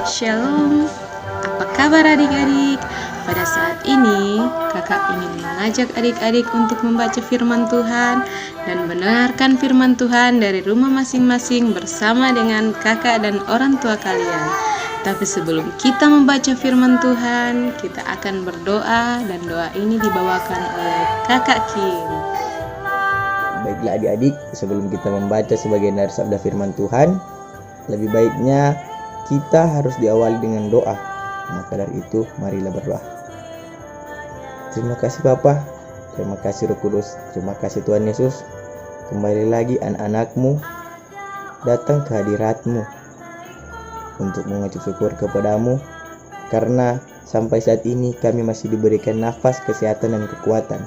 Shalom, apa kabar adik-adik? Pada saat ini, kakak ingin mengajak adik-adik untuk membaca firman Tuhan dan mendengarkan firman Tuhan dari rumah masing-masing bersama dengan kakak dan orang tua kalian. Tapi sebelum kita membaca firman Tuhan, kita akan berdoa dan doa ini dibawakan oleh kakak Kim. Baiklah adik-adik, sebelum kita membaca sebagian dari sabda firman Tuhan, lebih baiknya kita harus diawali dengan doa. Maka dari itu, marilah berdoa. Terima kasih Bapa, terima kasih Roh Kudus, terima kasih Tuhan Yesus. Kembali lagi anak-anakmu datang ke hadirat-Mu untuk mengucap syukur kepadamu, karena sampai saat ini kami masih diberikan nafas, kesehatan, dan kekuatan.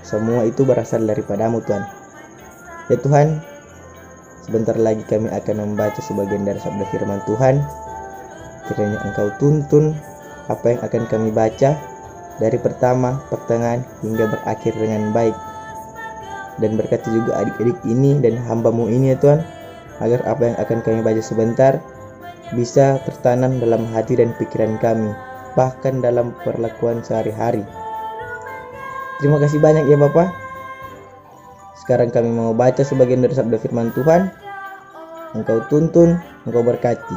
Semua itu berasal daripadamu Tuhan. Ya Tuhan, sebentar lagi kami akan membaca sebagian dari sabda firman Tuhan. Kiranya Engkau tuntun apa yang akan kami baca dari pertama, pertengahan, hingga berakhir dengan baik. Dan berkati juga adik-adik ini dan hamba-Mu ini ya Tuhan, agar apa yang akan kami baca sebentar bisa tertanam dalam hati dan pikiran kami, bahkan dalam perlakuan sehari-hari. Terima kasih banyak ya Bapak. Sekarang kami mau baca sebagian dari sabda firman Tuhan. Engkau tuntun, Engkau berkati.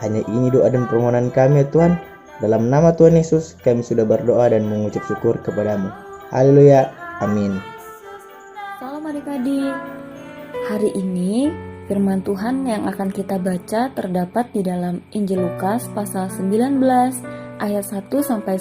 Hanya ini doa dan permohonan kami ya Tuhan. Dalam nama Tuhan Yesus kami sudah berdoa dan mengucap syukur kepadamu. Haleluya, amin. Salam adik-adik. Hari ini firman Tuhan yang akan kita baca terdapat di dalam Injil Lukas pasal 19 ayat 1-10.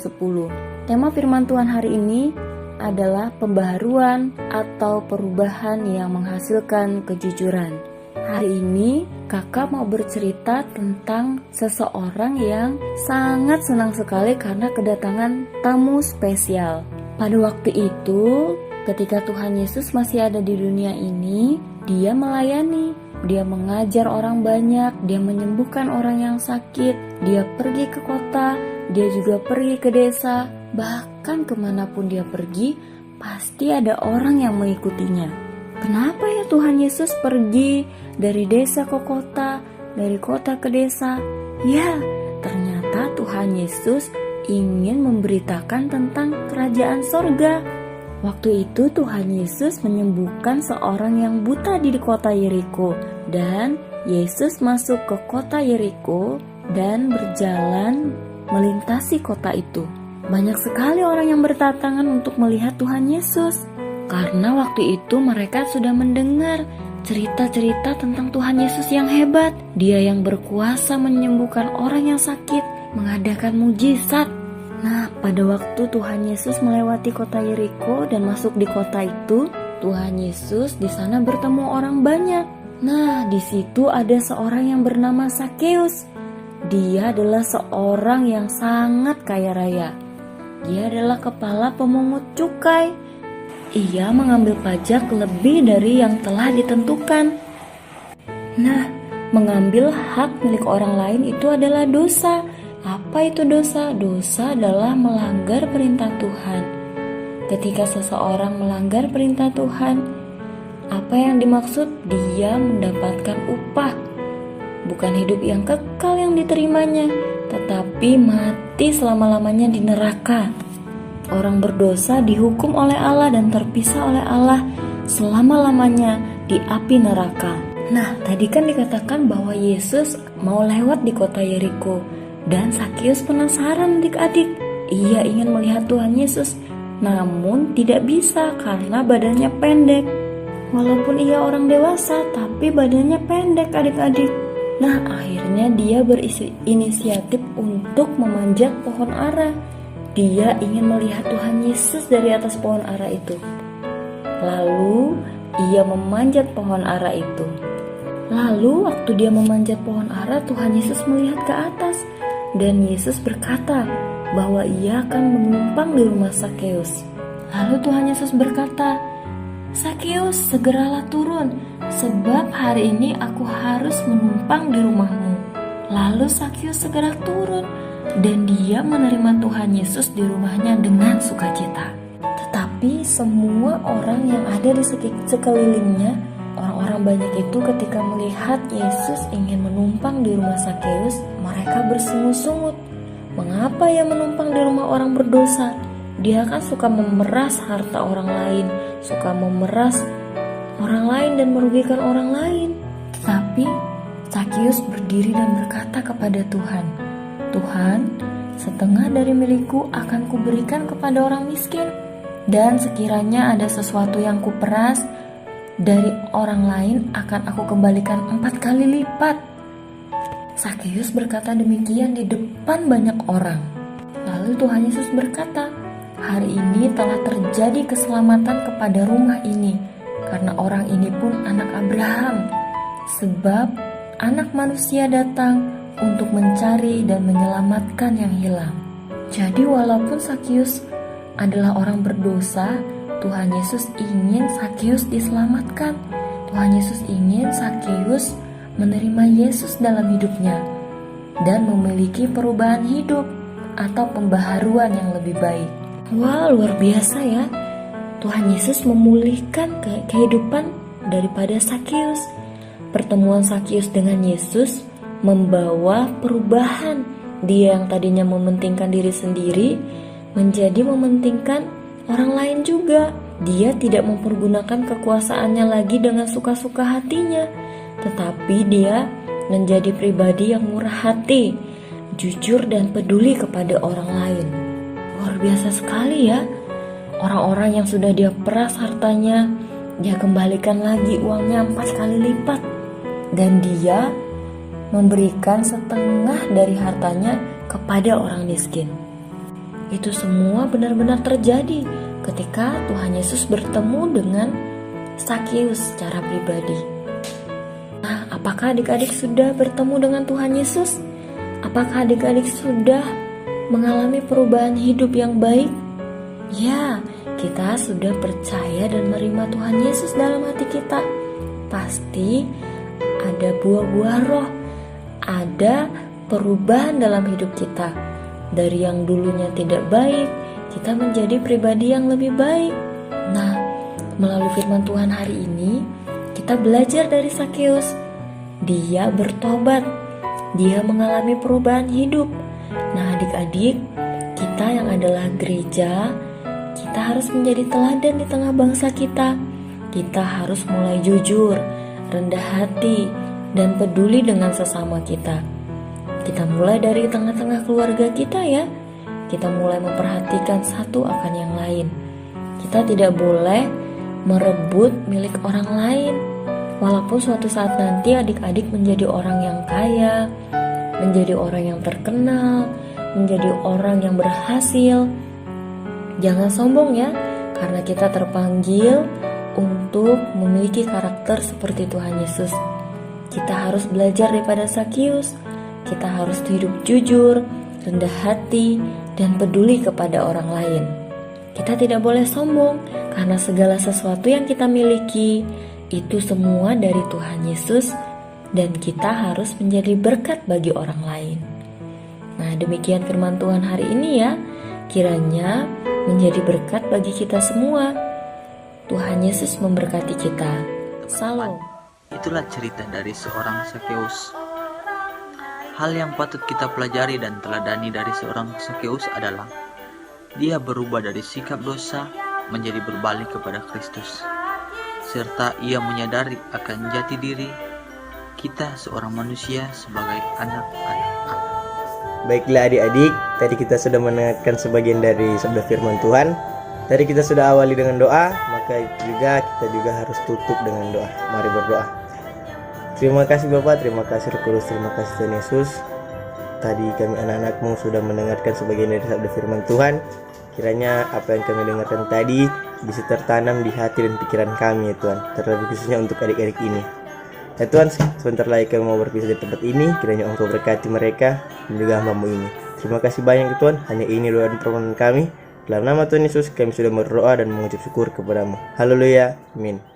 Tema firman Tuhan hari ini adalah pembaharuan atau perubahan yang menghasilkan kejujuran. Hari ini kakak mau bercerita tentang seseorang yang sangat senang sekali karena kedatangan tamu spesial. Pada waktu itu, ketika Tuhan Yesus masih ada di dunia ini, dia melayani, dia mengajar orang banyak, dia menyembuhkan orang yang sakit, dia pergi ke kota, dia juga pergi ke desa. Bahkan kemanapun dia pergi, pasti ada orang yang mengikutinya. Kenapa ya Tuhan Yesus pergi dari desa ke kota, dari kota ke desa? Ya, ternyata Tuhan Yesus ingin memberitakan tentang kerajaan sorga. Waktu itu Tuhan Yesus menyembuhkan seorang yang buta di kota Yeriko. Dan Yesus masuk ke kota Yeriko dan berjalan melintasi kota itu. Banyak sekali orang yang berdatangan untuk melihat Tuhan Yesus, karena waktu itu mereka sudah mendengar cerita-cerita tentang Tuhan Yesus yang hebat. Dia yang berkuasa menyembuhkan orang yang sakit, mengadakan mujizat. Nah, pada waktu Tuhan Yesus melewati kota Yeriko dan masuk di kota itu, Tuhan Yesus di sana bertemu orang banyak. Nah, di situ ada seorang yang bernama Sakeus. Dia adalah seorang yang sangat kaya raya. Dia adalah kepala pemungut cukai. Ia mengambil pajak lebih dari yang telah ditentukan. Nah, mengambil hak milik orang lain itu adalah dosa. Apa itu dosa? Dosa adalah melanggar perintah Tuhan. Ketika seseorang melanggar perintah Tuhan, apa yang dimaksud? Dia mendapatkan upah. Bukan hidup yang kekal yang diterimanya, tetapi mati selama-lamanya di neraka. Orang berdosa dihukum oleh Allah dan terpisah oleh Allah selama-lamanya di api neraka. Nah, tadi kan dikatakan bahwa Yesus mau lewat di kota Yeriko. Dan Sakeus penasaran adik-adik. Ia ingin melihat Tuhan Yesus, namun tidak bisa karena badannya pendek. Walaupun ia orang dewasa, tapi badannya pendek adik-adik. Nah, akhirnya dia berinisiatif untuk memanjat pohon ara. Dia ingin melihat Tuhan Yesus dari atas pohon ara itu. Lalu, ia memanjat pohon ara itu. Lalu, waktu dia memanjat pohon ara, Tuhan Yesus melihat ke atas. Dan Yesus berkata bahwa ia akan menumpang di rumah Sakeus. Lalu Tuhan Yesus berkata, "Sakeus, segeralah turun, sebab hari ini aku harus menumpang di rumahmu." Lalu Sakeus segera turun, dan dia menerima Tuhan Yesus di rumahnya dengan sukacita. Tetapi semua orang yang ada di sekelilingnya, orang-orang Orang banyak itu ketika melihat Yesus ingin menumpang di rumah Sakeus, mereka bersungut-sungut. Mengapa ia menumpang di rumah orang berdosa? Dia kan suka memeras harta orang lain, suka memeras orang lain dan merugikan orang lain. Tetapi Sakeus berdiri dan berkata kepada Tuhan, "Tuhan, setengah dari milikku akan kuberikan kepada orang miskin. Dan sekiranya ada sesuatu yang kuperas dari orang lain akan aku kembalikan 4 kali lipat." Sakeus berkata demikian di depan banyak orang. Lalu Tuhan Yesus berkata, "Hari ini telah terjadi keselamatan kepada rumah ini, karena orang ini pun anak Abraham. Sebab anak manusia datang untuk mencari dan menyelamatkan yang hilang." Jadi walaupun Sakeus adalah orang berdosa, Tuhan Yesus ingin Sakeus diselamatkan. Tuhan Yesus ingin Sakeus menerima Yesus dalam hidupnya dan memiliki perubahan hidup atau pembaharuan yang lebih baik. Wah, luar biasa ya. Tuhan Yesus memulihkan kehidupan daripada Sakeus. Pertemuan Sakeus dengan Yesus membawa perubahan. Dia yang tadinya mementingkan diri sendiri menjadi mementingkan orang lain juga. Dia tidak mempergunakan kekuasaannya lagi dengan suka-suka hatinya, tetapi dia menjadi pribadi yang murah hati, jujur dan peduli kepada orang lain. Luar biasa sekali ya. Orang-orang yang sudah dia peras hartanya, dia kembalikan lagi uangnya 4 kali lipat. Dan dia memberikan setengah dari hartanya kepada orang miskin. Itu semua benar-benar terjadi ketika Tuhan Yesus bertemu dengan Sakeus secara pribadi. Nah, apakah adik-adik sudah bertemu dengan Tuhan Yesus? Apakah adik-adik sudah mengalami perubahan hidup yang baik? Ya, kita sudah percaya dan menerima Tuhan Yesus dalam hati kita. Pasti ada buah-buah roh, ada perubahan dalam hidup kita. Dari yang dulunya tidak baik, kita menjadi pribadi yang lebih baik. Nah, melalui firman Tuhan hari ini, kita belajar dari Sakeus. Dia bertobat, dia mengalami perubahan hidup. Nah, adik-adik, kita yang adalah gereja, kita harus menjadi teladan di tengah bangsa kita. Kita harus mulai jujur, rendah hati, dan peduli dengan sesama kita. Kita mulai dari tengah-tengah keluarga kita ya. Kita mulai memperhatikan satu akan yang lain. Kita tidak boleh merebut milik orang lain. Walaupun suatu saat nanti adik-adik menjadi orang yang kaya, menjadi orang yang terkenal, menjadi orang yang berhasil, jangan sombong ya, karena kita terpanggil untuk memiliki karakter seperti Tuhan Yesus. Kita harus belajar daripada Sakeus. Kita harus hidup jujur, rendah hati, dan peduli kepada orang lain. Kita tidak boleh sombong, karena segala sesuatu yang kita miliki itu semua dari Tuhan Yesus, dan kita harus menjadi berkat bagi orang lain. Nah, demikian firman Tuhan hari ini ya. Kiranya menjadi berkat bagi kita semua. Tuhan Yesus memberkati kita. Salam. Itulah cerita dari seorang Sakeus. Hal yang patut kita pelajari dan teladani dari seorang Sakeus adalah dia berubah dari sikap dosa menjadi berbalik kepada Kristus, serta ia menyadari akan jati diri kita seorang manusia sebagai anak-anak Allah. Baiklah adik-adik, tadi kita sudah mendengarkan sebagian dari sabda firman Tuhan. Tadi kita sudah awali dengan doa, maka kita juga harus tutup dengan doa. Mari berdoa. Terima kasih Bapak, terima kasih Roh Kudus, terima kasih Tuhan Yesus. Tadi kami anak-anakmu sudah mendengarkan sebagian dari sabda firman Tuhan. Kiranya apa yang kami dengarkan tadi bisa tertanam di hati dan pikiran kami ya Tuhan, terlebih khususnya untuk adik-adik ini. Ya Tuhan, sebentar lagi kami mau berpisah dari tempat ini. Kiranya Engkau berkati mereka dan juga hamba-Mu ini. Terima kasih banyak ya Tuhan, hanya ini doa dan permohonan kami. Dalam nama Tuhan Yesus kami sudah berdoa dan mengucap syukur kepada-Mu. Haleluya, amin.